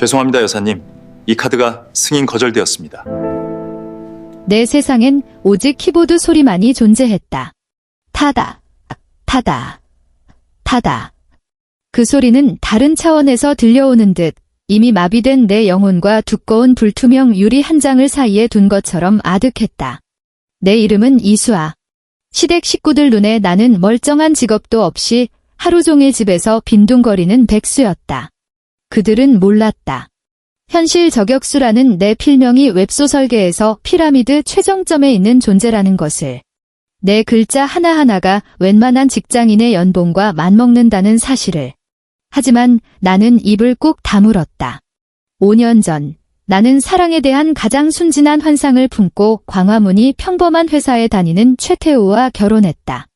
죄송합니다, 여사님. 이 카드가 승인 거절되었습니다. 내 세상엔 오직 키보드 소리만이 존재했다. 타다, 타다, 타다. 그 소리는 다른 차원에서 들려오는 듯 이미 마비된 내 영혼과 두꺼운 불투명 유리 한 장을 사이에 둔 것처럼 아득했다. 내 이름은 이수아. 시댁 식구들 눈에 나는 멀쩡한 직업도 없이 하루 종일 집에서 빈둥거리는 백수였다. 그들은 몰랐다. 현실 저격수라는 내 필명이 웹소설계에서 피라미드 최정점에 있는 존재라는 것을. 내 글자 하나하나가 웬만한 직장인의 연봉과 맞먹는다는 사실을. 하지만 나는 입을 꾹 다물었다. 5년 전 나는 사랑에 대한 가장 순진한 환상을 품고 광화문이 평범한 회사에 다니는 최태우와 결혼했다.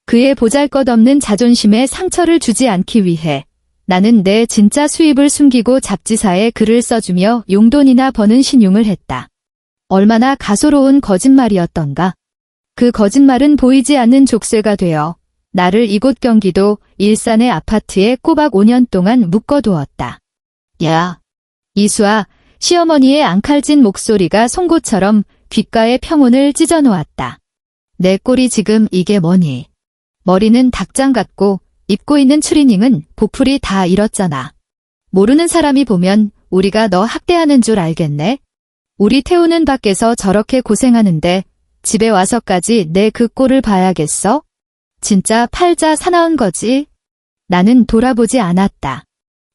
그의 보잘것없는 자존심에 상처를 주지 않기 위해 나는 내 진짜 수입을 숨기고 잡지사에 글을 써주며 용돈이나 버는 신용을 했다. 얼마나 가소로운 거짓말이었던가. 그 거짓말은 보이지 않는 족쇄가 되어 나를 이곳 경기도 일산의 아파트에 꼬박 5년 동안 묶어두었다. 야, 이수아, 시어머니의 앙칼진 목소리가 송곳처럼 귓가의 평온을 찢어놓았다. 내 꼴이 지금 이게 뭐니? 머리는 닭장 같고 입고 있는 추리닝은 보풀이 다 잃었잖아. 모르는 사람이 보면 우리가 너 학대하는 줄 알겠네? 우리 태우는 밖에서 저렇게 고생하는데 집에 와서까지 내 그 꼴을 봐야겠어? 진짜 팔자 사나운 거지? 나는 돌아보지 않았다.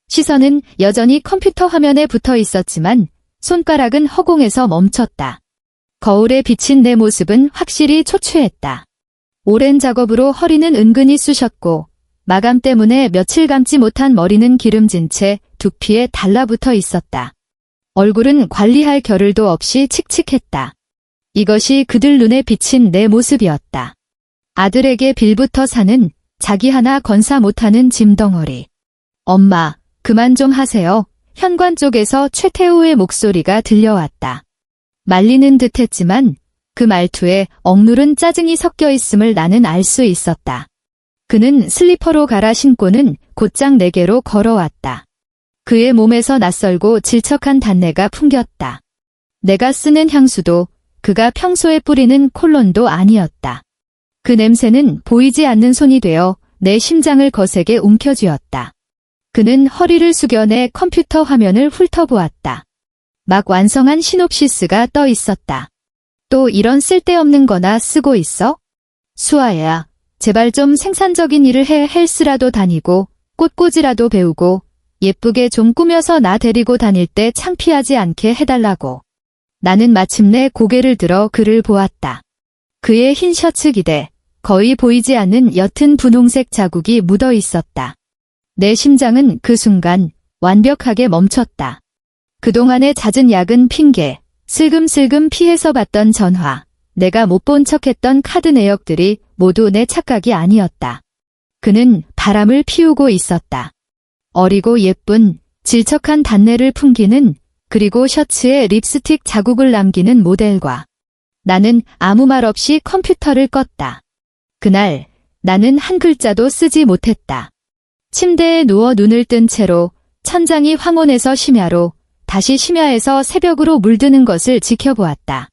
시선은 여전히 컴퓨터 화면에 붙어 있었지만 손가락은 허공에서 멈췄다. 거울에 비친 내 모습은 확실히 초췌했다. 오랜 작업으로 허리는 은근히 쑤셨고 마감 때문에 며칠 감지 못한 머리는 기름진 채 두피에 달라붙어 있었다. 얼굴은 관리할 겨를도 없이 칙칙했다. 이것이 그들 눈에 비친 내 모습이었다. 아들에게 빌부터 사는 자기 하나 건사 못하는 짐덩어리. 엄마, 그만 좀 하세요. 현관 쪽에서 최태우의 목소리가 들려왔다. 말리는 듯 했지만 그 말투에 억누른 짜증이 섞여 있음을 나는 알 수 있었다. 그는 슬리퍼로 갈아 신고는 곧장 내게로 걸어왔다. 그의 몸에서 낯설고 질척한 단내가 풍겼다. 내가 쓰는 향수도 그가 평소에 뿌리는 콜론도 아니었다. 그 냄새는 보이지 않는 손이 되어 내 심장을 거세게 움켜쥐었다. 그는 허리를 숙여 내 컴퓨터 화면을 훑어보았다. 막 완성한 시놉시스가 떠 있었다. 또 이런 쓸데없는 거나 쓰고 있어? 수아야, 제발 좀 생산적인 일을 해. 헬스라도 다니고 꽃꽂이라도 배우고 예쁘게 좀 꾸며서 나 데리고 다닐 때 창피하지 않게 해달라고. 나는 마침내 고개를 들어 그를 보았다. 그의 흰 셔츠 기대, 거의 보이지 않는 옅은 분홍색 자국이 묻어 있었다. 내 심장은 그 순간 완벽하게 멈췄다. 그동안의 잦은 야근 핑계, 슬금슬금 피해서 받던 전화, 내가 못 본 척했던 카드 내역들이 모두 내 착각이 아니었다. 그는 바람을 피우고 있었다. 어리고 예쁜, 질척한 단내를 풍기는, 그리고 셔츠에 립스틱 자국을 남기는 모델과 나는 아무 말 없이 컴퓨터를 껐다. 그날 나는 한 글자도 쓰지 못했다. 침대에 누워 눈을 뜬 채로 천장이 황혼에서 심야로 다시 심야에서 새벽으로 물드는 것을 지켜보았다.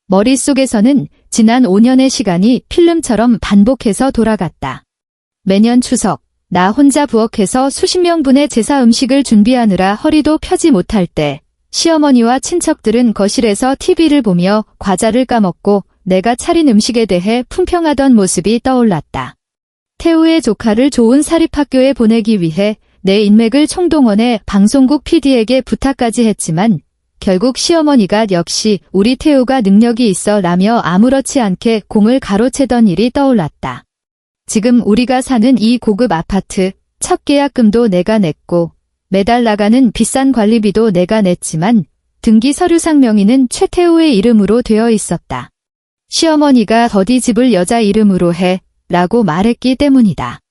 머릿속에서는 지난 5년의 시간이 필름처럼 반복해서 돌아갔다. 매년 추석, 나 혼자 부엌에서 수십 명분의 제사 음식을 준비하느라 허리도 펴지 못할 때 시어머니와 친척들은 거실에서 TV를 보며 과자를 까먹고 내가 차린 음식에 대해 품평하던 모습이 떠올랐다. 태우의 조카를 좋은 사립학교에 보내기 위해 내 인맥을 총동원해 방송국 PD에게 부탁까지 했지만 결국 시어머니가 역시 우리 태우가 능력이 있어 라며 아무렇지 않게 공을 가로채던 일이 떠올랐다. 지금 우리가 사는 이 고급 아파트, 첫 계약금도 내가 냈고 매달 나가는 비싼 관리비도 내가 냈지만 등기 서류상 명의는 최태우의 이름으로 되어 있었다. 시어머니가 더디 집을 여자 이름으로 해 라고 말했기 때문이다.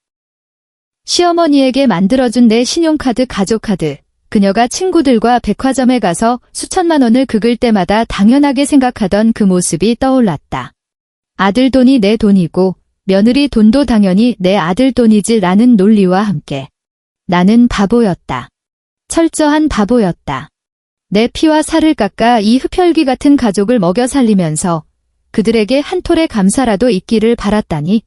시어머니에게 만들어준 내 신용카드 가족카드, 그녀가 친구들과 백화점에 가서 수천만 원을 긁을 때마다 당연하게 생각하던 그 모습이 떠올랐다. 아들 돈이 내 돈이고 며느리 돈도 당연히 내 아들 돈이지 라는 논리와 함께 나는 바보였다. 철저한 바보였다. 내 피와 살을 깎아 이 흡혈귀 같은 가족을 먹여 살리면서 그들에게 한 톨의 감사라도 있기를 바랐다니.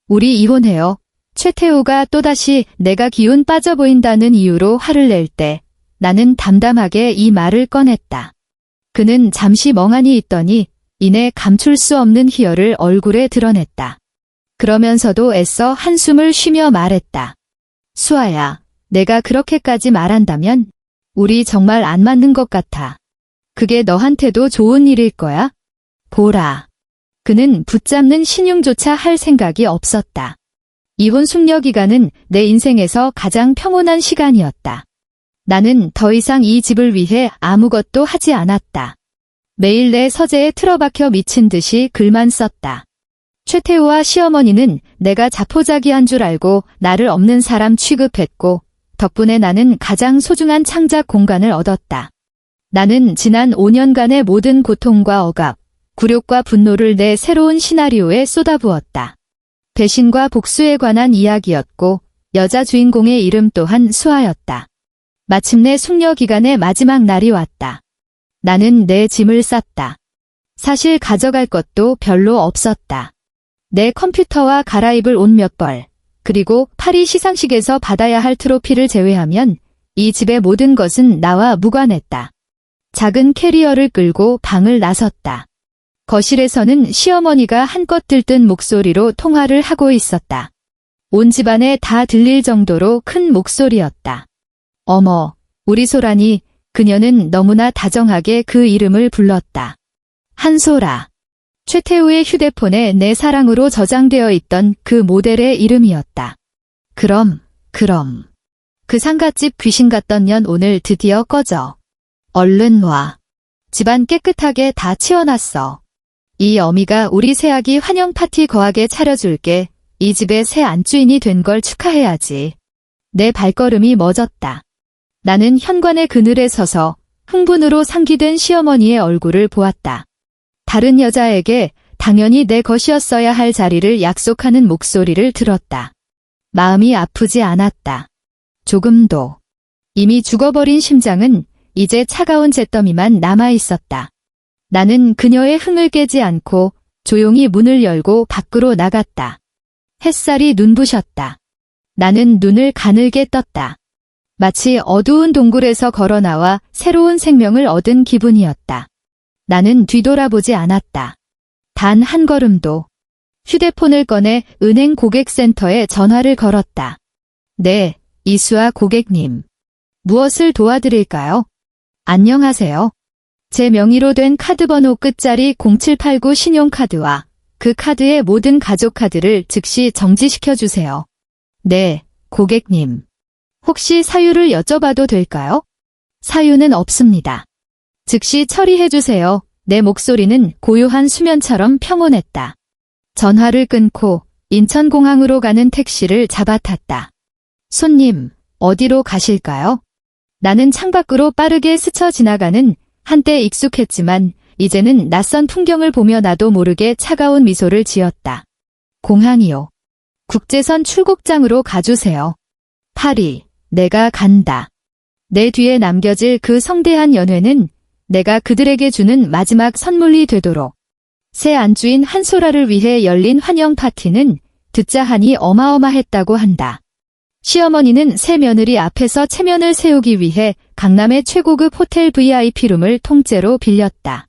우리 이혼해요. 최태우가 또다시 내가 기운 빠져 보인다는 이유로 화를 낼 때 나는 담담하게 이 말을 꺼냈다. 그는 잠시 멍하니 있더니 이내 감출 수 없는 희열을 얼굴에 드러냈다. 그러면서도 애써 한숨을 쉬며 말했다. 수아야, 내가 그렇게까지 말한다면 우리 정말 안 맞는 것 같아. 그게 너한테도 좋은 일일 거야? 보라. 그는 붙잡는 신용조차 할 생각이 없었다. 이혼 숙려 기간은 내 인생에서 가장 평온한 시간이었다. 나는 더 이상 이 집을 위해 아무것도 하지 않았다. 매일 내 서재에 틀어박혀 미친 듯이 글만 썼다. 최태우와 시어머니는 내가 자포자기한 줄 알고 나를 없는 사람 취급했고 덕분에 나는 가장 소중한 창작 공간을 얻었다. 나는 지난 5년간의 모든 고통과 억압, 굴욕과 분노를 내 새로운 시나리오에 쏟아부었다. 배신과 복수에 관한 이야기였고 여자 주인공의 이름 또한 수아였다. 마침내 숙려 기간의 마지막 날이 왔다. 나는 내 짐을 쌌다. 사실 가져갈 것도 별로 없었다. 내 컴퓨터와 갈아입을 옷 몇 벌, 그리고 파리 시상식에서 받아야 할 트로피를 제외하면 이 집의 모든 것은 나와 무관했다. 작은 캐리어를 끌고 방을 나섰다. 거실에서는 시어머니가 한껏 들뜬 목소리로 통화를 하고 있었다. 온 집안에 다 들릴 정도로 큰 목소리였다. 어머, 우리 소란이. 그녀는 너무나 다정하게 그 이름을 불렀다. 한소라. 최태우의 휴대폰에 내 사랑으로 저장되어 있던 그 모델의 이름이었다. 그럼. 그 상갓집 귀신 같던 년 오늘 드디어 꺼져. 얼른 와. 집안 깨끗하게 다 치워놨어. 이 어미가 우리 새아기 환영 파티 거하게 차려줄게. 이 집의 새 안주인이 된 걸 축하해야지. 내 발걸음이 멎었다. 나는 현관의 그늘에 서서 흥분으로 상기된 시어머니의 얼굴을 보았다. 다른 여자에게 당연히 내 것이었어야 할 자리를 약속하는 목소리를 들었다. 마음이 아프지 않았다. 조금도. 이미 죽어버린 심장은 이제 차가운 잿더미만 남아있었다. 나는 그녀의 흥을 깨지 않고 조용히 문을 열고 밖으로 나갔다. 햇살이 눈부셨다. 나는 눈을 가늘게 떴다. 마치 어두운 동굴에서 걸어 나와 새로운 생명을 얻은 기분이었다. 나는 뒤돌아보지 않았다. 단 한 걸음도. 휴대폰을 꺼내 은행 고객센터에 전화를 걸었다. 네, 이수아 고객님. 무엇을 도와드릴까요? 안녕하세요. 제 명의로 된 카드번호 끝자리 0789 신용카드와 그 카드의 모든 가족카드를 즉시 정지시켜주세요. 네, 고객님. 혹시 사유를 여쭤봐도 될까요? 사유는 없습니다. 즉시 처리해주세요. 내 목소리는 고요한 수면처럼 평온했다. 전화를 끊고 인천공항으로 가는 택시를 잡아탔다. 손님, 어디로 가실까요? 나는 창밖으로 빠르게 스쳐 지나가는 한때 익숙했지만 이제는 낯선 풍경을 보며 나도 모르게 차가운 미소를 지었다. 공항이요. 국제선 출국장으로 가주세요. 파리, 내가 간다. 내 뒤에 남겨질 그 성대한 연회는 내가 그들에게 주는 마지막 선물이 되도록. 새 안주인 한소라를 위해 열린 환영 파티는 듣자 하니 어마어마했다고 한다. 시어머니는 새 며느리 앞에서 체면을 세우기 위해 강남의 최고급 호텔 VIP룸을 통째로 빌렸다.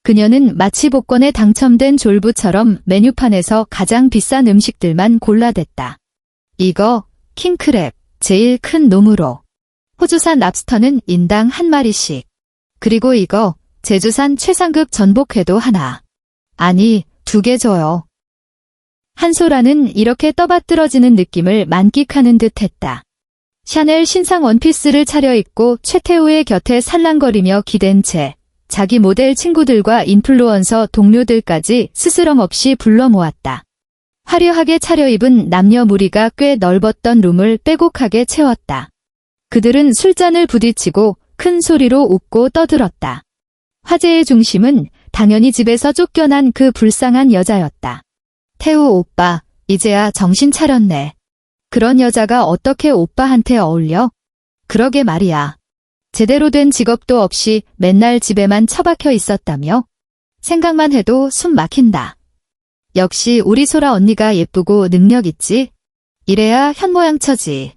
그녀는 마치 복권에 당첨된 졸부처럼 메뉴판에서 가장 비싼 음식들만 골라댔다. 이거 킹크랩, 제일 큰 놈으로. 호주산 랍스터는 인당 한 마리씩. 그리고 이거 제주산 최상급 전복회도 하나. 아니, 2개 줘요. 한소라는 이렇게 떠받들어지는 느낌을 만끽하는 듯했다. 샤넬 신상 원피스를 차려입고 최태우의 곁에 살랑거리며 기댄 채 자기 모델 친구들과 인플루언서 동료들까지 스스럼 없이 불러 모았다. 화려하게 차려입은 남녀 무리가 꽤 넓었던 룸을 빼곡하게 채웠다. 그들은 술잔을 부딪히고 큰 소리로 웃고 떠들었다. 화제의 중심은 당연히 집에서 쫓겨난 그 불쌍한 여자였다. 태우 오빠, 이제야 정신 차렸네. 그런 여자가 어떻게 오빠한테 어울려? 그러게 말이야. 제대로 된 직업도 없이 맨날 집에만 처박혀 있었다며? 생각만 해도 숨 막힌다. 역시 우리 소라 언니가 예쁘고 능력 있지? 이래야 현모양처지.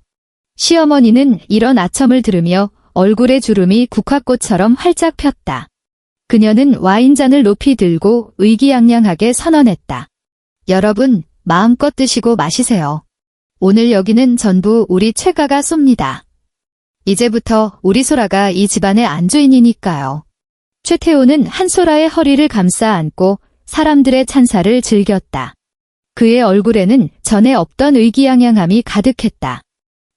시어머니는 이런 아첨을 들으며 얼굴의 주름이 국화꽃처럼 활짝 폈다. 그녀는 와인잔을 높이 들고 의기양양하게 선언했다. 여러분, 마음껏 드시고 마시세요. 오늘 여기는 전부 우리 최가가 쏩니다. 이제부터 우리 소라가 이 집안의 안주인이니까요. 최태호는 한소라의 허리를 감싸 안고 사람들의 찬사를 즐겼다. 그의 얼굴에는 전에 없던 의기양양함이 가득했다.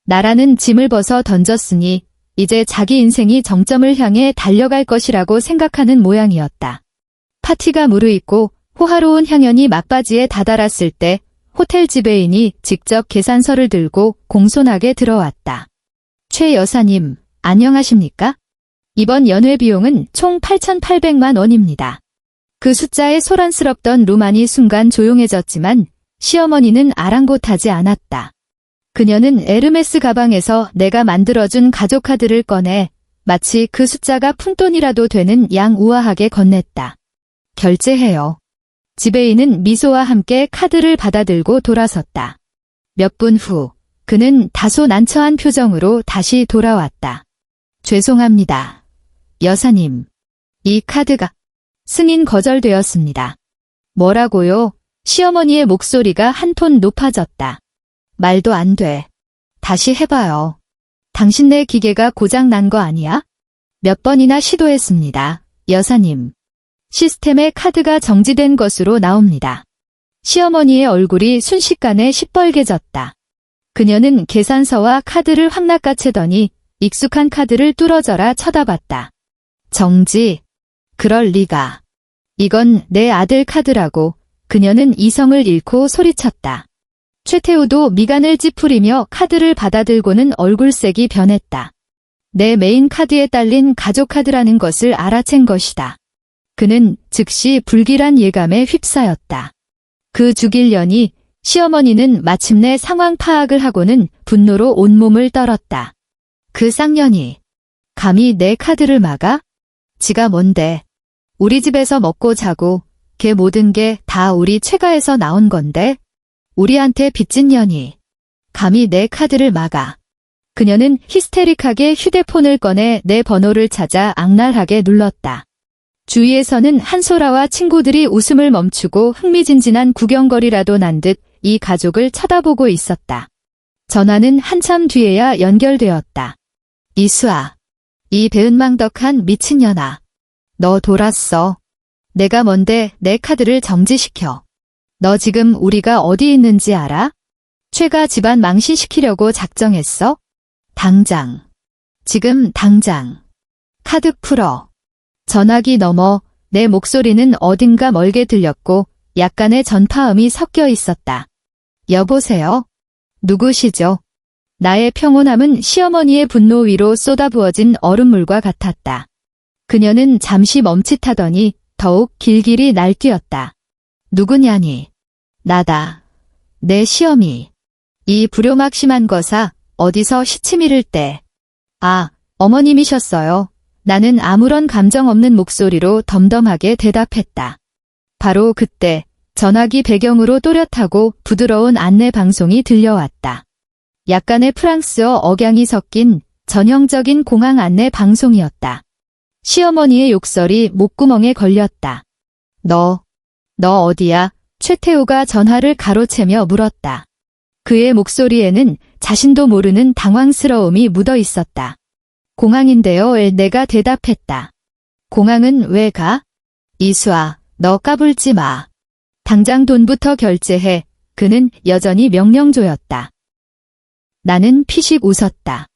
나라는 짐을 벗어 던졌으니 이제 자기 인생이 정점을 향해 달려갈 것이라고 생각하는 모양이었다. 파티가 무르익고 호화로운 향연이 막바지에 다다랐을 때 호텔 지배인이 직접 계산서를 들고 공손하게 들어왔다. 최 여사님, 안녕하십니까? 이번 연회 비용은 총 8,800만 원입니다. 그 숫자에 소란스럽던 루만이 순간 조용해졌지만 시어머니는 아랑곳하지 않았다. 그녀는 에르메스 가방에서 내가 만들어준 가족카드를 꺼내 마치 그 숫자가 푼돈이라도 되는 양 우아하게 건넸다. 결제해요. 지배인은 미소와 함께 카드를 받아들고 돌아섰다. 몇 분 후 그는 다소 난처한 표정으로 다시 돌아왔다. 죄송합니다. 여사님, 이 카드가 승인 거절되었습니다. 뭐라고요? 시어머니의 목소리가 한 톤 높아졌다. 말도 안 돼. 다시 해봐요. 당신네 기계가 고장 난 거 아니야? 몇 번이나 시도했습니다. 여사님. 시스템에 카드가 정지된 것으로 나옵니다. 시어머니의 얼굴이 순식간에 시뻘개졌다. 그녀는 계산서와 카드를 확 낚아채더니 익숙한 카드를 뚫어져라 쳐다봤다. 정지. 그럴 리가. 이건 내 아들 카드라고. 그녀는 이성을 잃고 소리쳤다. 최태우도 미간을 찌푸리며 카드를 받아들고는 얼굴색이 변했다. 내 메인 카드에 딸린 가족 카드라는 것을 알아챈 것이다. 그는 즉시 불길한 예감에 휩싸였다. 그 주길년이 시어머니는 마침내 상황 파악을 하고는 분노로 온몸을 떨었다. 그 쌍년이 감히 내 카드를 막아? 지가 뭔데? 우리 집에서 먹고 자고 걔 모든 게 다 우리 최가에서 나온 건데? 우리한테 빚진 년이 감히 내 카드를 막아. 그녀는 히스테릭하게 휴대폰을 꺼내 내 번호를 찾아 악랄하게 눌렀다. 주위에서는 한소라와 친구들이 웃음을 멈추고 흥미진진한 구경거리라도 난 듯 이 가족을 쳐다보고 있었다. 전화는 한참 뒤에야 연결되었다. 이수아, 이 배은망덕한 미친년아. 너 돌았어. 내가 뭔데 내 카드를 정지시켜. 너 지금 우리가 어디 있는지 알아? 최가 집안 망신시키려고 작정했어? 당장. 지금 당장. 카드 풀어. 전화기 너머 내 목소리는 어딘가 멀게 들렸고 약간의 전파음이 섞여 있었다. 여보세요? 누구시죠? 나의 평온함은 시어머니의 분노 위로 쏟아부어진 얼음물과 같았다. 그녀는 잠시 멈칫하더니 더욱 길길이 날뛰었다. 누구냐니? 나다. 내 시어미. 이 불효막심한 거사 어디서 시치미를 때. 아, 어머님이셨어요. 나는 아무런 감정 없는 목소리로 덤덤하게 대답했다. 바로 그때 전화기 배경으로 또렷하고 부드러운 안내 방송이 들려왔다. 약간의 프랑스어 억양이 섞인 전형적인 공항 안내 방송이었다. 시어머니의 욕설이 목구멍에 걸렸다. 너 어디야? 최태우가 전화를 가로채며 물었다. 그의 목소리에는 자신도 모르는 당황스러움이 묻어 있었다. 공항인데요. 내가 대답했다. 공항은 왜 가? 이수아, 너 까불지 마. 당장 돈부터 결제해. 그는 여전히 명령조였다. 나는 피식 웃었다.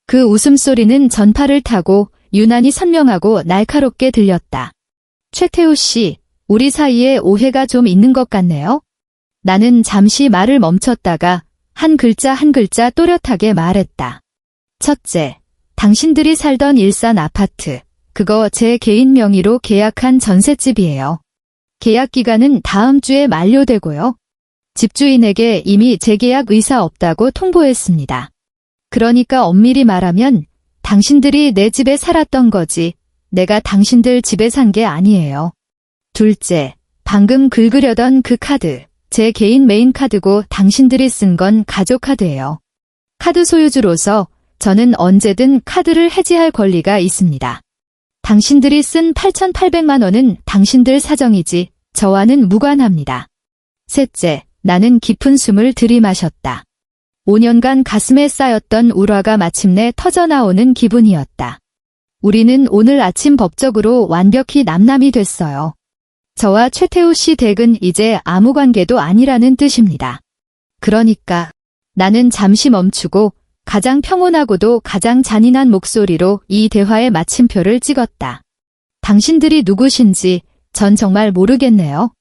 그 웃음소리는 전파를 타고 유난히 선명하고 날카롭게 들렸다. 최태우 씨, 우리 사이에 오해가 좀 있는 것 같네요. 나는 잠시 말을 멈췄다가 한 글자 한 글자 또렷하게 말했다. 첫째, 당신들이 살던 일산 아파트, 그거 제 개인 명의로 계약한 전셋집이에요. 계약 기간은 다음 주에 만료되고요. 집주인에게 이미 재계약 의사 없다고 통보했습니다. 그러니까 엄밀히 말하면 당신들이 내 집에 살았던 거지. 내가 당신들 집에 산 게 아니에요. 둘째, 방금 긁으려던 그 카드. 제 개인 메인 카드고 당신들이 쓴 건 가족 카드예요. 카드 소유주로서 저는 언제든 카드를 해지할 권리가 있습니다. 당신들이 쓴 8,800만 원은 당신들 사정이지 저와는 무관합니다. 셋째, 나는 깊은 숨을 들이마셨다. 5년간 가슴에 쌓였던 울화가 마침내 터져나오는 기분이었다. 우리는 오늘 아침 법적으로 완벽히 남남이 됐어요. 저와 최태우 씨 댁은 이제 아무 관계도 아니라는 뜻입니다. 그러니까 나는 잠시 멈추고 가장 평온하고도 가장 잔인한 목소리로 이 대화의 마침표를 찍었다. 당신들이 누구신지 전 정말 모르겠네요.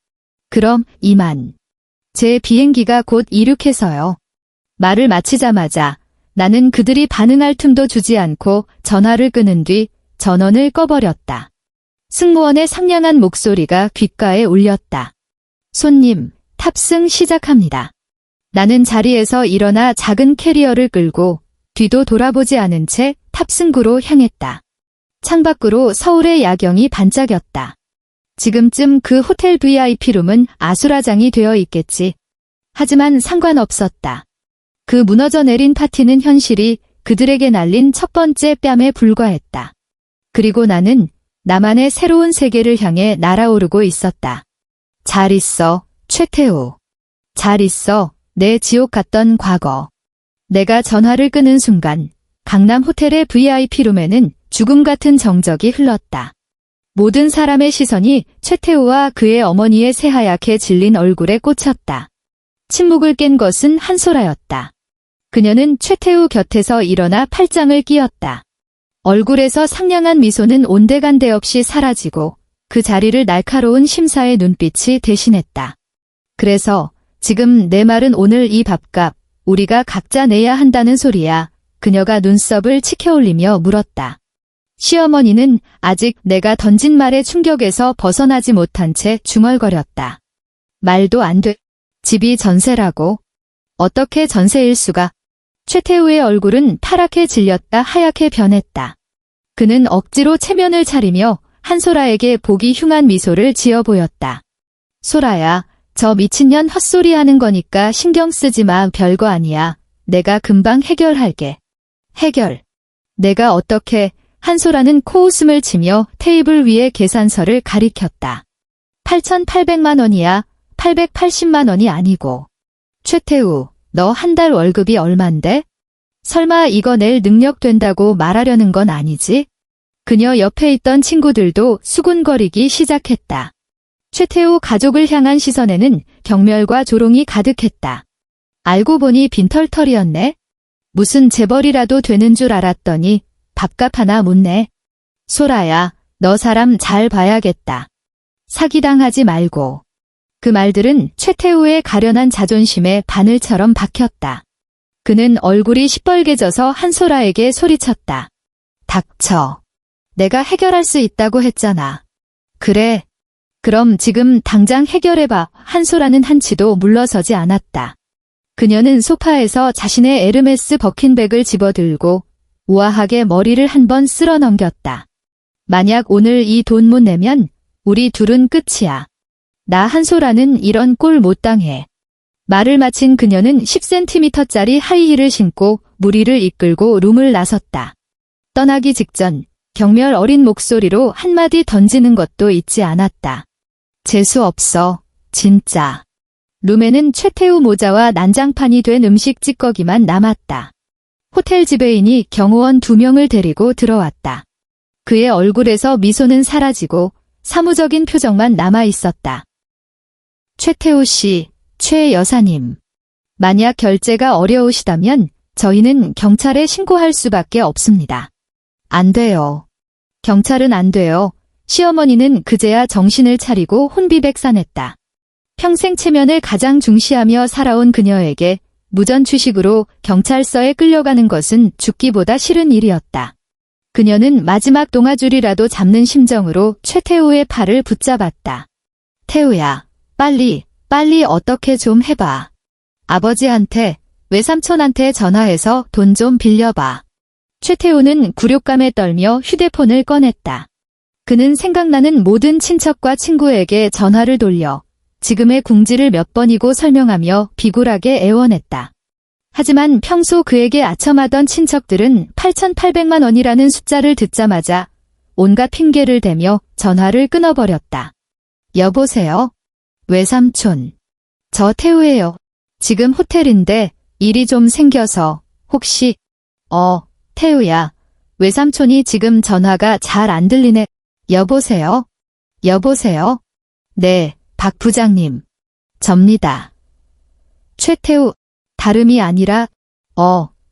그럼 이만. 제 비행기가 곧 이륙해서요. 말을 마치자마자 나는 그들이 반응할 틈도 주지 않고 전화를 끊은 뒤 전원을 꺼버렸다. 승무원의 상냥한 목소리가 귓가에 울렸다. 손님, 탑승 시작합니다. 나는 자리에서 일어나 작은 캐리어를 끌고 뒤도 돌아보지 않은 채 탑승구로 향했다. 창밖으로 서울의 야경이 반짝였다. 지금쯤 그 호텔 VIP룸은 아수라장이 되어 있겠지. 하지만 상관없었다. 그 무너져 내린 파티는 현실이 그들에게 날린 첫 번째 뺨에 불과했다. 그리고 나는 나만의 새로운 세계를 향해 날아오르고 있었다. 잘 있어, 최태우. 잘 있어, 내 지옥 같던 과거. 내가 전화를 끄는 순간 강남 호텔의 VIP룸에는 죽음 같은 정적이 흘렀다. 모든 사람의 시선이 최태우와 그의 어머니의 새하얗게 질린 얼굴에 꽂혔다. 침묵을 깬 것은 한소라였다. 그녀는 최태우 곁에서 일어나 팔짱을 끼었다. 얼굴에서 상냥한 미소는 온데간데 없이 사라지고 그 자리를 날카로운 심사의 눈빛이 대신했다. 그래서 지금 내 말은 오늘 이 밥값 우리가 각자 내야 한다는 소리야. 그녀가 눈썹을 치켜올리며 물었다. 시어머니는 아직 내가 던진 말의 충격에서 벗어나지 못한 채 중얼거렸다. 말도 안 돼. 집이 전세라고. 어떻게 전세일 수가. 최태우의 얼굴은 파랗게 질렸다 하얗게 변했다. 그는 억지로 체면을 차리며 한소라에게 보기 흉한 미소를 지어 보였다. 소라야, 저 미친년 헛소리 하는 거니까 신경 쓰지 마. 별거 아니야. 내가 금방 해결할게. 해결. 내가 어떻게. 한소라는 코웃음을 치며 테이블 위에 계산서를 가리켰다. 8,800만 원이야. 880만 원이 아니고. 최태우, 너 한 달 월급이 얼만데? 설마 이거 낼 능력 된다고 말하려는 건 아니지? 그녀 옆에 있던 친구들도 수군거리기 시작했다. 최태우 가족을 향한 시선에는 경멸과 조롱이 가득했다. 알고 보니 빈털털이었네. 무슨 재벌이라도 되는 줄 알았더니 밥값 하나 못 내. 소라야, 너 사람 잘 봐야겠다. 사기당하지 말고. 그 말들은 최태우의 가련한 자존심에 바늘처럼 박혔다. 그는 얼굴이 시뻘개져서 한소라에게 소리쳤다. 닥쳐. 내가 해결할 수 있다고 했잖아. 그래. 그럼 지금 당장 해결해봐. 한소라는 한치도 물러서지 않았다. 그녀는 소파에서 자신의 에르메스 버킨백을 집어들고 우아하게 머리를 한번 쓸어 넘겼다. 만약 오늘 이 돈 못 내면 우리 둘은 끝이야. 나 한소라는 이런 꼴 못 당해. 말을 마친 그녀는 10cm짜리 하이힐을 신고 무리를 이끌고 룸을 나섰다. 떠나기 직전 경멸 어린 목소리로 한마디 던지는 것도 잊지 않았다. 재수 없어, 진짜. 룸에는 최태우 모자와 난장판이 된 음식 찌꺼기만 남았다. 호텔 지배인이 경호원 2명을 데리고 들어왔다. 그의 얼굴에서 미소는 사라지고 사무적인 표정만 남아 있었다. 최태우 씨, 최 여사님. 만약 결제가 어려우시다면 저희는 경찰에 신고할 수밖에 없습니다. 안 돼요. 경찰은 안 돼요. 시어머니는 그제야 정신을 차리고 혼비백산했다. 평생 체면을 가장 중시하며 살아온 그녀에게 무전취식으로 경찰서에 끌려가는 것은 죽기보다 싫은 일이었다. 그녀는 마지막 동아줄이라도 잡는 심정으로 최태우의 팔을 붙잡았다. 태우야, 빨리 어떻게 좀 해봐. 아버지한테, 외삼촌한테 전화해서 돈 좀 빌려봐. 최태우는 굴욕감에 떨며 휴대폰을 꺼냈다. 그는 생각나는 모든 친척과 친구에게 전화를 돌려 지금의 궁지를 몇 번이고 설명하며 비굴하게 애원했다. 하지만 평소 그에게 아첨하던 친척들은 8,800만 원이라는 숫자를 듣자마자 온갖 핑계를 대며 전화를 끊어버렸다. 여보세요? 외삼촌. 저 태우예요. 지금 호텔인데 일이 좀 생겨서 혹시 태우야. 외삼촌이 지금 전화가 잘 안 들리네. 여보세요? 여보세요? 네, 박 부장님. 접니다. 최태우. 다름이 아니라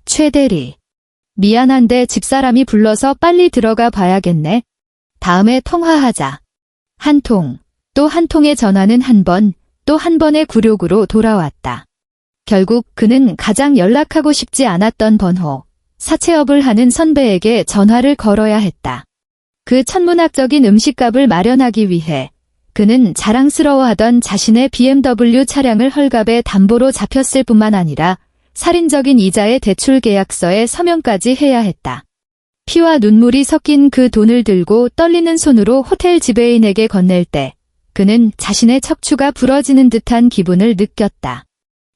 최 대리. 미안한데 집사람이 불러서 빨리 들어가 봐야겠네. 다음에 통화하자. 한 통, 또 한 통의 전화는 한 번, 또 한 번의 굴욕으로 돌아왔다. 결국 그는 가장 연락하고 싶지 않았던 번호, 사채업을 하는 선배에게 전화를 걸어야 했다. 그 천문학적인 음식값을 마련하기 위해 그는 자랑스러워하던 자신의 BMW 차량을 헐값에 담보로 잡혔을 뿐만 아니라 살인적인 이자의 대출 계약서에 서명까지 해야 했다. 피와 눈물이 섞인 그 돈을 들고 떨리는 손으로 호텔 지배인에게 건넬 때 그는 자신의 척추가 부러지는 듯한 기분을 느꼈다.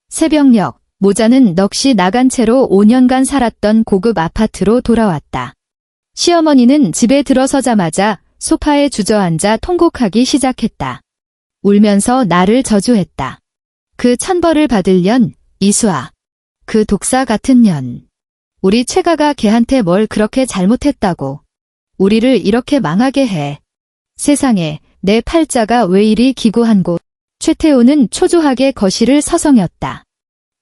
새벽녘, 모자는 넋이 나간 채로 5년간 살았던 고급 아파트로 돌아왔다. 시어머니는 집에 들어서자마자 소파에 주저앉아 통곡하기 시작했다. 울면서 나를 저주했다. 그 천벌을 받을 년, 이수아. 그 독사 같은 년. 우리 최가가 걔한테 뭘 그렇게 잘못했다고. 우리를 이렇게 망하게 해. 세상에 내 팔자가 왜 이리 기구한 곳. 최태우는 초조하게 거실을 서성였다.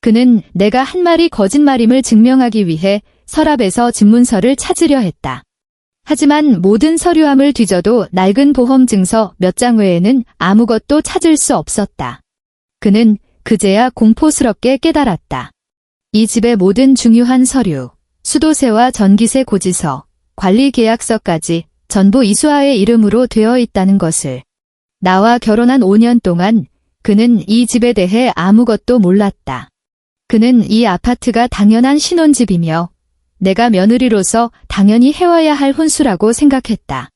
그는 내가 한 말이 거짓말임을 증명하기 위해 서랍에서 집문서를 찾으려 했다. 하지만 모든 서류함을 뒤져도 낡은 보험증서 몇 장 외에는 아무것도 찾을 수 없었다. 그는 그제야 공포스럽게 깨달았다. 이 집의 모든 중요한 서류, 수도세와 전기세 고지서, 관리계약서까지 전부 이수아의 이름으로 되어 있다는 것을. 나와 결혼한 5년 동안 그는 이 집에 대해 아무것도 몰랐다. 그는 이 아파트가 당연한 신혼집이며 내가 며느리로서 당연히 해와야 할 혼수라고 생각했다.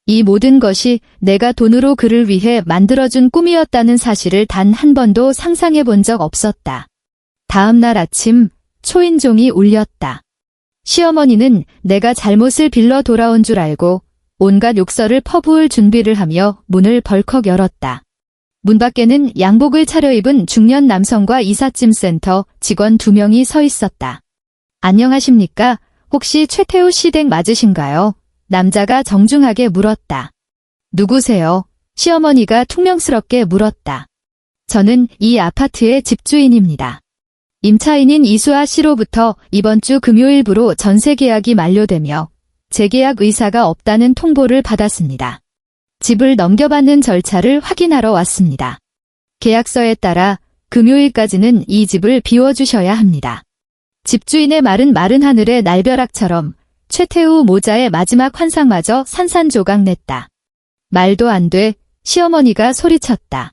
이 모든 것이 내가 돈으로 그를 위해 만들어준 꿈이었다는 사실을 단 한 번도 상상해 본 적 없었다. 다음 날 아침 초인종이 울렸다. 시어머니는 내가 잘못을 빌러 돌아온 줄 알고 온갖 욕설을 퍼부을 준비를 하며 문을 벌컥 열었다. 문 밖에는 양복을 차려입은 중년 남성과 이삿짐센터 직원 2명이 서 있었다. 안녕하십니까? 혹시 최태우 씨 댁 맞으신가요? 남자가 정중하게 물었다. 누구세요? 시어머니가 퉁명스럽게 물었다. 저는 이 아파트의 집주인입니다. 임차인인 이수아 씨로부터 이번 주 금요일부로 전세 계약이 만료되며 재계약 의사가 없다는 통보를 받았습니다. 집을 넘겨받는 절차를 확인하러 왔습니다. 계약서에 따라 금요일까지는 이 집을 비워주셔야 합니다. 집주인의 말은 마른 하늘의 날벼락처럼 최태우 모자의 마지막 환상마저 산산조각 냈다. 말도 안 돼, 시어머니가 소리쳤다.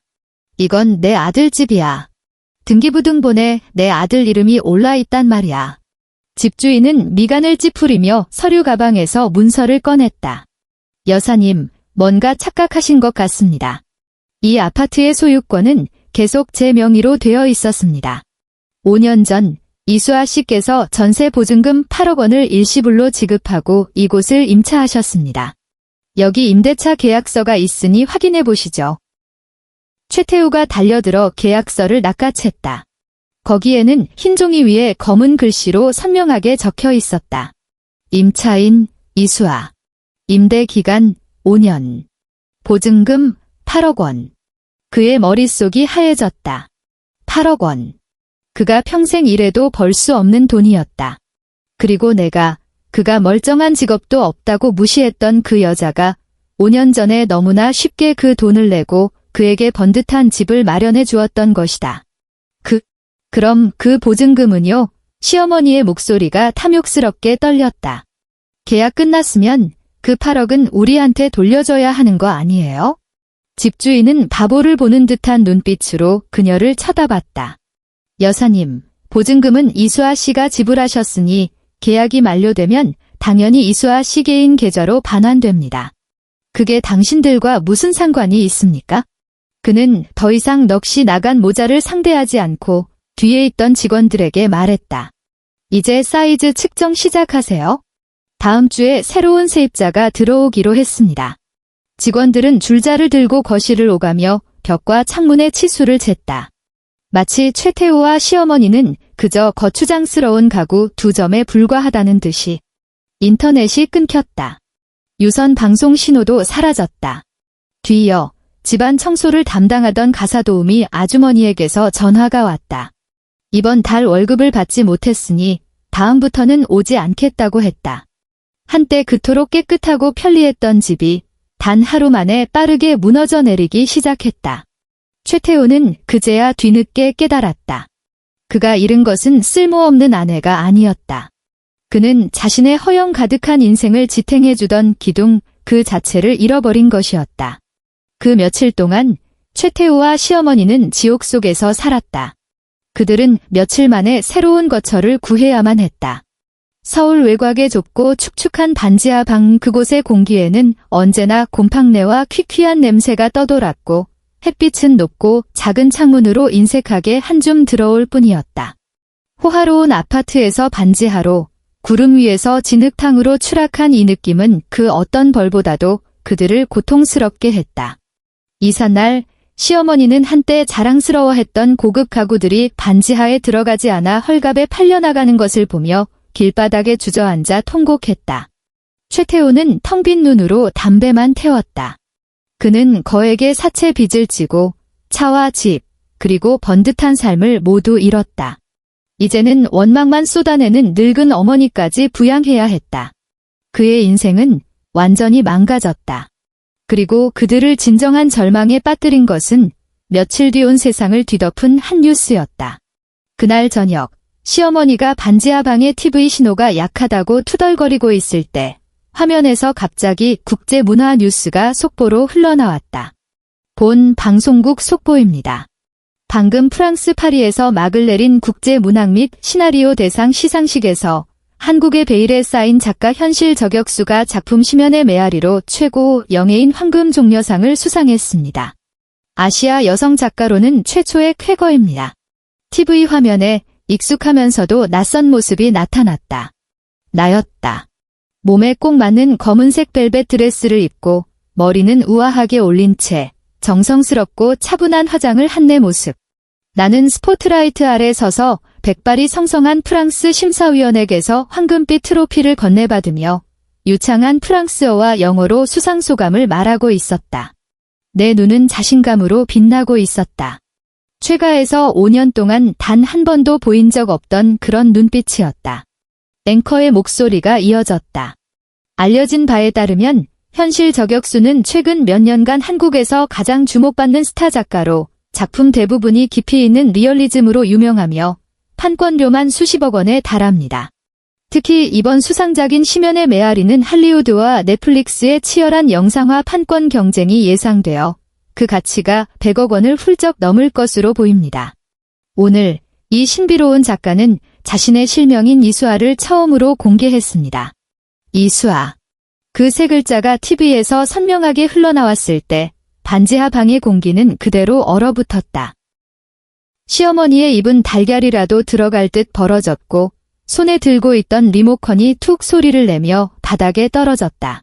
이건 내 아들 집이야. 등기부등본에 내 아들 이름이 올라있단 말이야. 집주인은 미간을 찌푸리며 서류 가방에서 문서를 꺼냈다. 여사님, 뭔가 착각하신 것 같습니다. 이 아파트의 소유권은 계속 제 명의로 되어 있었습니다. 5년 전 이수아 씨께서 전세 보증금 8억 원을 일시불로 지급하고 이곳을 임차하셨습니다. 여기 임대차 계약서가 있으니 확인해 보시죠. 최태우가 달려들어 계약서를 낚아챘다. 거기에는 흰 종이 위에 검은 글씨로 선명하게 적혀 있었다. 임차인 이수아. 임대 기간 5년. 보증금 8억 원. 그의 머릿속이 하얘졌다. 8억 원. 그가 평생 일해도 벌 수 없는 돈이었다. 그리고 그가 멀쩡한 직업도 없다고 무시했던 그 여자가 5년 전에 너무나 쉽게 그 돈을 내고 그에게 번듯한 집을 마련해 주었던 것이다. 그럼 그 보증금은요? 시어머니의 목소리가 탐욕스럽게 떨렸다. 계약 끝났으면 그 8억은 우리한테 돌려줘야 하는 거 아니에요? 집주인은 바보를 보는 듯한 눈빛으로 그녀를 쳐다봤다. 여사님, 보증금은 이수아 씨가 지불하셨으니 계약이 만료되면 당연히 이수아 시계인 계좌로 반환됩니다. 그게 당신들과 무슨 상관이 있습니까? 그는 더 이상 넋이 나간 모자를 상대하지 않고 뒤에 있던 직원들에게 말했다. 이제 사이즈 측정 시작하세요. 다음 주에 새로운 세입자가 들어오기로 했습니다. 직원들은 줄자를 들고 거실을 오가며 벽과 창문의 치수를 쟀다. 마치 최태우와 시어머니는 그저 거추장스러운 가구 2점에 불과하다는 듯이. 인터넷이 끊겼다. 유선 방송 신호도 사라졌다. 뒤이어 집안 청소를 담당하던 가사도우미 아주머니에게서 전화가 왔다. 이번 달 월급을 받지 못했으니 다음부터는 오지 않겠다고 했다. 한때 그토록 깨끗하고 편리했던 집이 단 하루 만에 빠르게 무너져 내리기 시작했다. 최태우는 그제야 뒤늦게 깨달았다. 그가 잃은 것은 쓸모없는 아내가 아니었다. 그는 자신의 허영 가득한 인생을 지탱해주던 기둥 그 자체를 잃어버린 것이었다. 그 며칠 동안 최태우와 시어머니는 지옥 속에서 살았다. 그들은 며칠 만에 새로운 거처를 구해야만 했다. 서울 외곽의 좁고 축축한 반지하 방 그곳의 공기에는 언제나 곰팡내와 퀴퀴한 냄새가 떠돌았고 햇빛은 높고 작은 창문으로 인색하게 한 줌 들어올 뿐이었다. 호화로운 아파트에서 반지하로 구름 위에서 진흙탕으로 추락한 이 느낌은 그 어떤 벌보다도 그들을 고통스럽게 했다. 이삿날 시어머니는 한때 자랑스러워했던 고급 가구들이 반지하에 들어가지 않아 헐갑에 팔려나가는 것을 보며 길바닥에 주저앉아 통곡했다. 최태우는 텅 빈 눈으로 담배만 태웠다. 그는 거액의 사채 빚을 지고 차와 집, 그리고 번듯한 삶을 모두 잃었다. 이제는 원망만 쏟아내는 늙은 어머니까지 부양해야 했다. 그의 인생은 완전히 망가졌다. 그리고 그들을 진정한 절망에 빠뜨린 것은 며칠 뒤 온 세상을 뒤덮은 한 뉴스였다. 그날 저녁, 시어머니가 반지하 방의 TV 신호가 약하다고 투덜거리고 있을 때 화면에서 갑자기 국제문화 뉴스가 속보로 흘러나왔다. 본 방송국 속보입니다. 방금 프랑스 파리에서 막을 내린 국제문학 및 시나리오 대상 시상식에서 한국의 베일에 쌓인 작가 현실 저격수가 작품 심연의 메아리로 최고 영예인 황금종려상을 수상했습니다. 아시아 여성 작가로는 최초의 쾌거입니다. TV 화면에 익숙하면서도 낯선 모습이 나타났다. 나였다. 몸에 꼭 맞는 검은색 벨벳 드레스를 입고 머리는 우아하게 올린 채 정성스럽고 차분한 화장을 한 내 모습. 나는 스포트라이트 아래 서서 백발이 성성한 프랑스 심사위원에게서 황금빛 트로피를 건네받으며 유창한 프랑스어와 영어로 수상소감을 말하고 있었다. 내 눈은 자신감으로 빛나고 있었다. 최가에서 5년 동안 단 한 번도 보인 적 없던 그런 눈빛이었다. 앵커의 목소리가 이어졌다. 알려진 바에 따르면 현실 저격수는 최근 몇 년간 한국에서 가장 주목받는 스타 작가로 작품 대부분이 깊이 있는 리얼리즘으로 유명하며 판권료만 수십억 원에 달합니다. 특히 이번 수상작인 심연의 메아리는 할리우드와 넷플릭스의 치열한 영상화 판권 경쟁이 예상되어 그 가치가 100억 원을 훌쩍 넘을 것으로 보입니다. 오늘 이 신비로운 작가는 자신의 실명인 이수아를 처음으로 공개했습니다. 이수아. 그 세 글자가 TV에서 선명하게 흘러나왔을 때 반지하 방의 공기는 그대로 얼어붙었다. 시어머니의 입은 달걀이라도 들어갈 듯 벌어졌고 손에 들고 있던 리모컨이 툭 소리를 내며 바닥에 떨어졌다.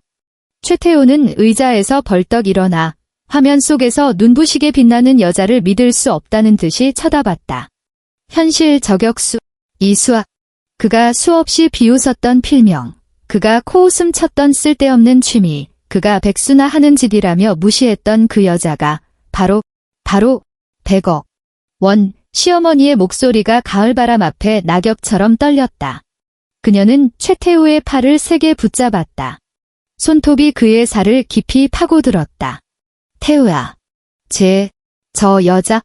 최태우는 의자에서 벌떡 일어나 화면 속에서 눈부시게 빛나는 여자를 믿을 수 없다는 듯이 쳐다봤다. 현실 저격수 이수아. 그가 수없이 비웃었던 필명. 그가 코웃음 쳤던 쓸데없는 취미. 그가 백수나 하는 짓이라며 무시했던 그 여자가 바로 100억 원. 시어머니의 목소리가 가을바람 앞에 낙엽처럼 떨렸다. 그녀는 최태우의 팔을 세게 붙잡았다. 손톱이 그의 살을 깊이 파고들었다. 태우야. 저 여자?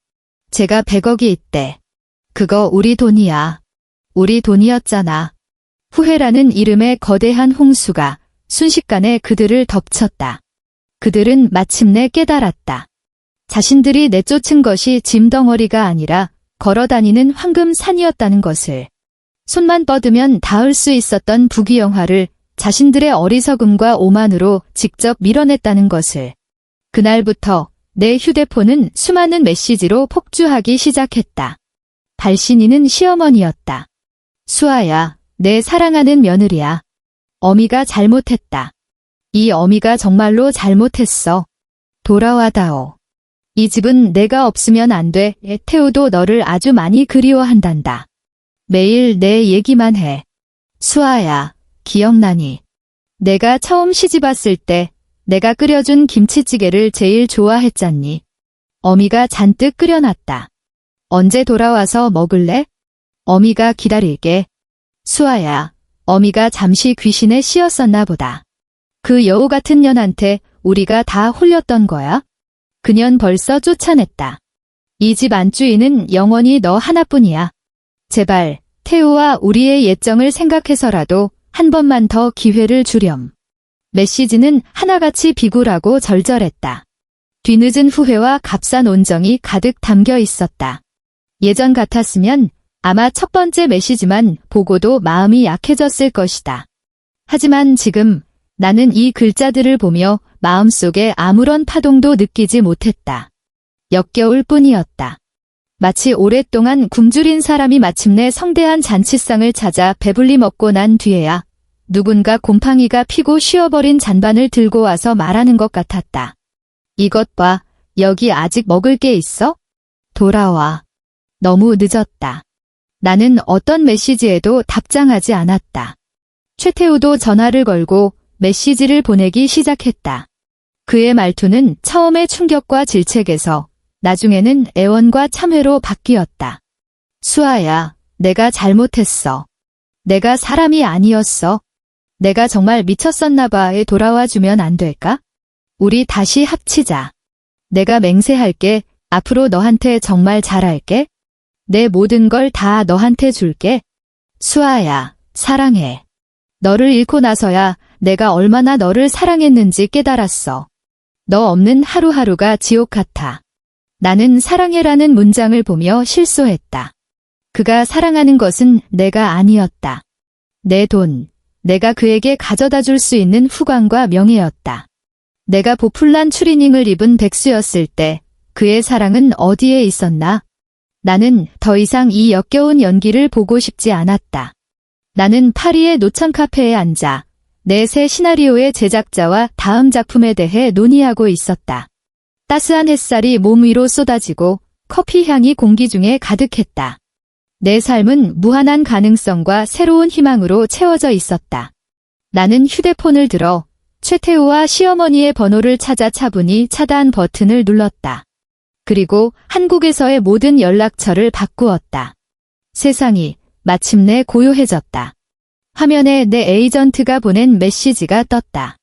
제가 100억이 있대. 그거 우리 돈이야. 우리 돈이었잖아. 후회라는 이름의 거대한 홍수가 순식간에 그들을 덮쳤다. 그들은 마침내 깨달았다. 자신들이 내쫓은 것이 짐덩어리가 아니라 걸어다니는 황금산이었다는 것을. 손만 뻗으면 닿을 수 있었던 부귀영화를 자신들의 어리석음과 오만으로 직접 밀어냈다는 것을. 그날부터 내 휴대폰은 수많은 메시지로 폭주하기 시작했다. 발신인은 시어머니였다. 수아야, 내 사랑하는 며느리야. 어미가 잘못했다. 이 어미가 정말로 잘못했어. 돌아와다오. 이 집은 내가 없으면 안 돼. 태우도 너를 아주 많이 그리워한단다. 매일 내 얘기만 해. 수아야, 기억나니? 내가 처음 시집 왔을 때 내가 끓여준 김치찌개를 제일 좋아했잖니. 어미가 잔뜩 끓여놨다. 언제 돌아와서 먹을래? 어미가 기다릴게. 수아야, 어미가 잠시 귀신에 씌었었나 보다. 그 여우 같은 년한테 우리가 다 홀렸던 거야? 그년 벌써 쫓아냈다. 이 집 안주인은 영원히 너 하나뿐이야. 제발 태우와 우리의 예정을 생각해서라도 한 번만 더 기회를 주렴. 메시지는 하나같이 비굴하고 절절했다. 뒤늦은 후회와 값싼 온정이 가득 담겨 있었다. 예전 같았으면 아마 첫 번째 메시지만 보고도 마음이 약해졌을 것이다. 하지만 지금 나는 이 글자들을 보며 마음속에 아무런 파동도 느끼지 못했다. 역겨울 뿐이었다. 마치 오랫동안 굶주린 사람이 마침내 성대한 잔치상을 찾아 배불리 먹고 난 뒤에야 누군가 곰팡이가 피고 쉬어버린 잔반을 들고 와서 말하는 것 같았다. 이것 봐, 여기 아직 먹을 게 있어? 돌아와. 너무 늦었다. 나는 어떤 메시지에도 답장하지 않았다. 최태우도 전화를 걸고 메시지를 보내기 시작했다. 그의 말투는 처음에 충격과 질책에서 나중에는 애원과 참회로 바뀌었다. 수아야, 내가 잘못했어. 내가 사람이 아니었어. 내가 정말 미쳤었나 봐에 돌아와 주면 안 될까? 우리 다시 합치자. 내가 맹세할게. 앞으로 너한테 정말 잘할게. 내 모든 걸 다 너한테 줄게. 수아야, 사랑해. 너를 잃고 나서야 내가 얼마나 너를 사랑했는지 깨달았어. 너 없는 하루하루가 지옥 같아. 나는 사랑해라는 문장을 보며 실소했다. 그가 사랑하는 것은 내가 아니었다. 내 돈, 내가 그에게 가져다 줄 수 있는 후광과 명예였다. 내가 보풀난 추리닝을 입은 백수였을 때 그의 사랑은 어디에 있었나? 나는 더 이상 이 역겨운 연기를 보고 싶지 않았다. 나는 파리의 노천 카페에 앉아 내 새 시나리오의 제작자와 다음 작품에 대해 논의하고 있었다. 따스한 햇살이 몸 위로 쏟아지고 커피 향이 공기 중에 가득했다. 내 삶은 무한한 가능성과 새로운 희망으로 채워져 있었다. 나는 휴대폰을 들어 최태우와 시어머니의 번호를 찾아 차분히 차단 버튼을 눌렀다. 그리고 한국에서의 모든 연락처를 바꾸었다. 세상이 마침내 고요해졌다. 화면에 내 에이전트가 보낸 메시지가 떴다.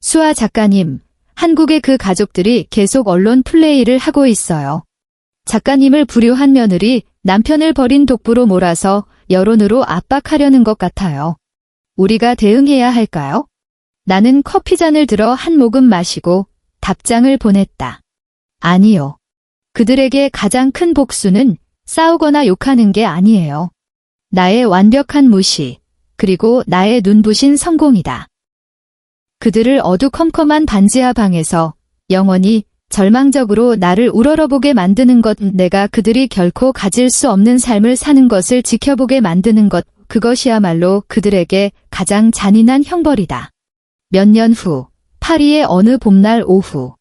수아 작가님, 한국의 그 가족들이 계속 언론 플레이를 하고 있어요. 작가님을 불효한 며느리 남편을 버린 독부로 몰아서 여론으로 압박하려는 것 같아요. 우리가 대응해야 할까요? 나는 커피잔을 들어 한 모금 마시고 답장을 보냈다. 아니요. 그들에게 가장 큰 복수는 싸우거나 욕하는 게 아니에요. 나의 완벽한 무시, 그리고 나의 눈부신 성공이다. 그들을 어두컴컴한 반지하 방에서 영원히 절망적으로 나를 우러러보게 만드는 것, 내가 그들이 결코 가질 수 없는 삶을 사는 것을 지켜보게 만드는 것, 그것이야말로 그들에게 가장 잔인한 형벌이다. 몇 년 후, 파리의 어느 봄날 오후,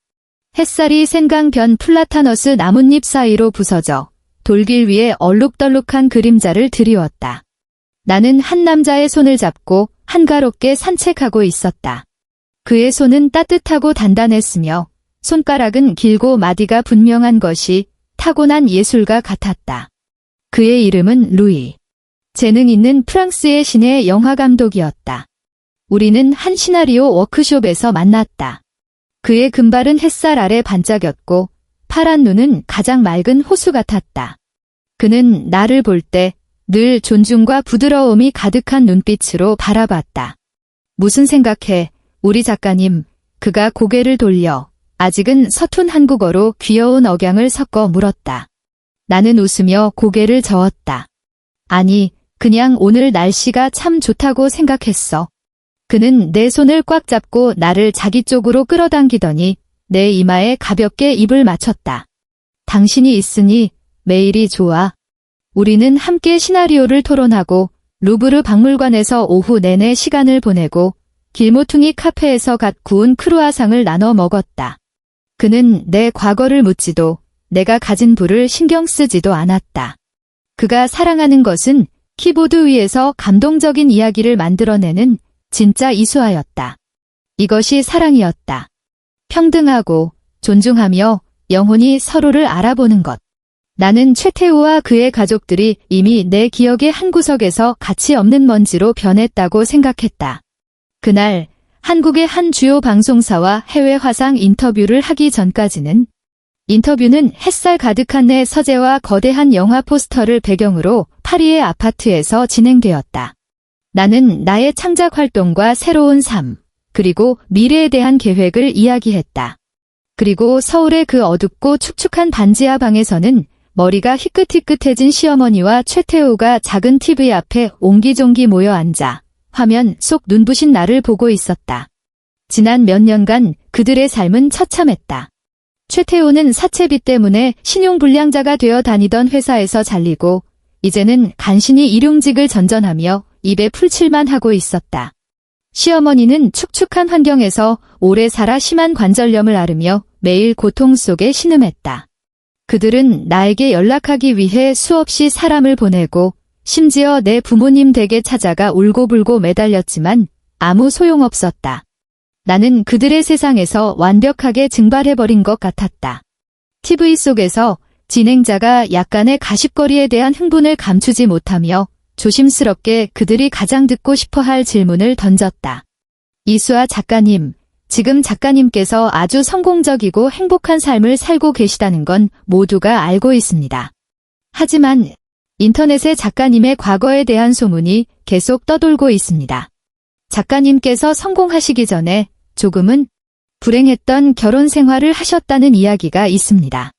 햇살이 생강변 플라타너스 나뭇잎 사이로 부서져 돌길 위에 얼룩덜룩한 그림자를 드리웠다. 나는 한 남자의 손을 잡고 한가롭게 산책하고 있었다. 그의 손은 따뜻하고 단단했으며 손가락은 길고 마디가 분명한 것이 타고난 예술가 같았다. 그의 이름은 루이. 재능 있는 프랑스의 신의 영화감독이었다. 우리는 한 시나리오 워크숍에서 만났다. 그의 금발은 햇살 아래 반짝였고 파란 눈은 가장 맑은 호수 같았다. 그는 나를 볼 때 늘 존중과 부드러움이 가득한 눈빛으로 바라봤다. 무슨 생각해, 우리 작가님? 그가 고개를 돌려 아직은 서툰 한국어로 귀여운 억양을 섞어 물었다. 나는 웃으며 고개를 저었다. 아니, 그냥 오늘 날씨가 참 좋다고 생각했어. 그는 내 손을 꽉 잡고 나를 자기 쪽으로 끌어당기더니 내 이마에 가볍게 입을 맞췄다. 당신이 있으니 매일이 좋아. 우리는 함께 시나리오를 토론하고 루브르 박물관에서 오후 내내 시간을 보내고 길모퉁이 카페에서 갓 구운 크루아상을 나눠 먹었다. 그는 내 과거를 묻지도 내가 가진 부를 신경 쓰지도 않았다. 그가 사랑하는 것은 키보드 위에서 감동적인 이야기를 만들어내는 진짜 이수아였다. 이것이 사랑이었다. 평등하고 존중하며 영혼이 서로를 알아보는 것. 나는 최태우와 그의 가족들이 이미 내 기억의 한 구석에서 가치 없는 먼지로 변했다고 생각했다. 그날 한국의 한 주요 방송사와 해외 화상 인터뷰를 하기 전까지는 인터뷰는 햇살 가득한 내 서재와 거대한 영화 포스터를 배경으로 파리의 아파트에서 진행되었다. 나는 나의 창작 활동과 새로운 삶, 그리고 미래에 대한 계획을 이야기했다. 그리고 서울의 그 어둡고 축축한 반지하 방에서는 머리가 희끗희끗해진 시어머니와 최태우가 작은 TV 앞에 옹기종기 모여 앉아 화면 속 눈부신 나를 보고 있었다. 지난 몇 년간 그들의 삶은 처참했다. 최태우는 사채비 때문에 신용불량자가 되어 다니던 회사에서 잘리고 이제는 간신히 일용직을 전전하며 입에 풀칠만 하고 있었다. 시어머니는 축축한 환경에서 오래 살아 심한 관절염을 앓으며 매일 고통 속에 신음했다. 그들은 나에게 연락하기 위해 수없이 사람을 보내고 심지어 내 부모님 댁에 찾아가 울고불고 매달렸지만 아무 소용없었다. 나는 그들의 세상에서 완벽하게 증발해버린 것 같았다. TV 속에서 진행자가 약간의 가십거리에 대한 흥분을 감추지 못하며 조심스럽게 그들이 가장 듣고 싶어할 질문을 던졌다. 이수아 작가님, 지금 작가님께서 아주 성공적이고 행복한 삶을 살고 계시다는 건 모두가 알고 있습니다. 하지만 인터넷에 작가님의 과거에 대한 소문이 계속 떠돌고 있습니다. 작가님께서 성공하시기 전에 조금은 불행했던 결혼 생활을 하셨다는 이야기가 있습니다.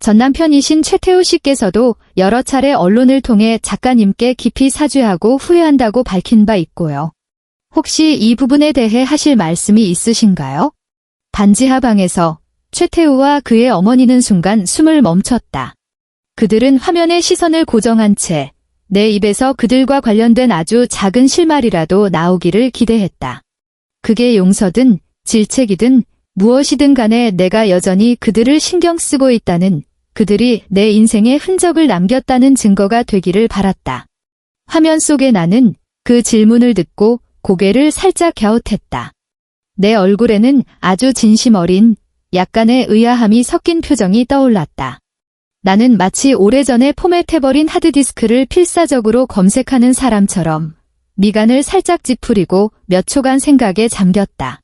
전남편이신 최태우 씨께서도 여러 차례 언론을 통해 작가님께 깊이 사죄하고 후회한다고 밝힌 바 있고요. 혹시 이 부분에 대해 하실 말씀이 있으신가요? 반지하 방에서 최태우와 그의 어머니는 순간 숨을 멈췄다. 그들은 화면에 시선을 고정한 채 내 입에서 그들과 관련된 아주 작은 실말이라도 나오기를 기대했다. 그게 용서든 질책이든 무엇이든 간에 내가 여전히 그들을 신경 쓰고 있다는, 그들이 내 인생에 흔적을 남겼다는 증거가 되기를 바랐다. 화면 속의 나는 그 질문을 듣고 고개를 살짝 갸웃했다. 내 얼굴에는 아주 진심 어린 약간의 의아함이 섞인 표정이 떠올랐다. 나는 마치 오래전에 포맷해버린 하드디스크를 필사적으로 검색하는 사람처럼 미간을 살짝 찌푸리고 몇 초간 생각에 잠겼다.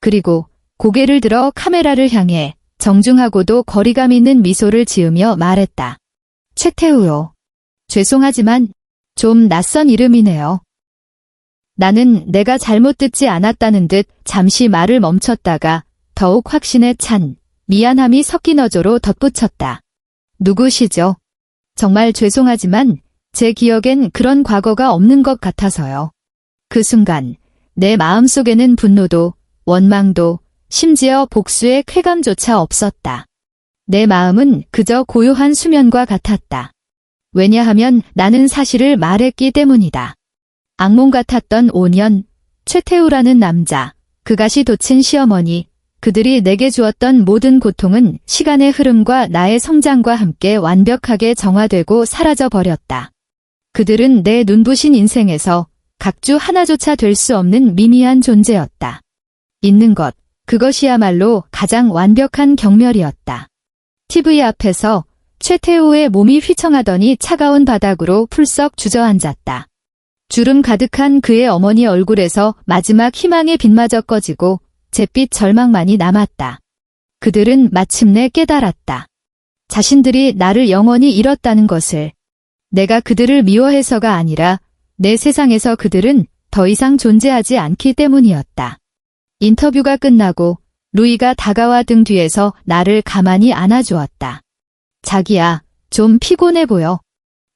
그리고 고개를 들어 카메라를 향해 정중하고도 거리감 있는 미소를 지으며 말했다. 최태우요. 죄송하지만 좀 낯선 이름이네요. 나는 내가 잘못 듣지 않았다는 듯 잠시 말을 멈췄다가 더욱 확신에 찬 미안함이 섞인 어조로 덧붙였다. 누구시죠? 정말 죄송하지만 제 기억엔 그런 과거가 없는 것 같아서요. 그 순간 내 마음속에는 분노도 원망도 심지어 복수의 쾌감조차 없었다. 내 마음은 그저 고요한 수면과 같았다. 왜냐하면 나는 사실을 말했기 때문이다. 악몽 같았던 5년, 최태우라는 남자, 그갓이 돋친 시어머니, 그들이 내게 주었던 모든 고통은 시간의 흐름과 나의 성장과 함께 완벽하게 정화되고 사라져버렸다. 그들은 내 눈부신 인생에서 각주 하나조차 될 수 없는 미미한 존재였다. 있는 것, 그것이야말로 가장 완벽한 경멸이었다. TV 앞에서 최태우의 몸이 휘청하더니 차가운 바닥으로 풀썩 주저앉았다. 주름 가득한 그의 어머니 얼굴에서 마지막 희망의 빛마저 꺼지고 잿빛 절망만이 남았다. 그들은 마침내 깨달았다. 자신들이 나를 영원히 잃었다는 것을. 내가 그들을 미워해서가 아니라 내 세상에서 그들은 더 이상 존재하지 않기 때문이었다. 인터뷰가 끝나고 루이가 다가와 등 뒤에서 나를 가만히 안아주었다. 자기야, 좀 피곤해 보여.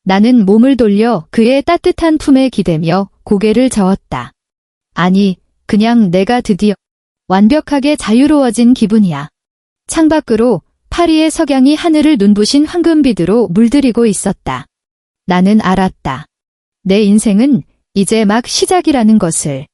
나는 몸을 돌려 그의 따뜻한 품에 기대며 고개를 저었다. 아니, 그냥 내가 드디어 완벽하게 자유로워진 기분이야. 창밖으로 파리의 석양이 하늘을 눈부신 황금빛으로 물들이고 있었다. 나는 알았다. 내 인생은 이제 막 시작이라는 것을.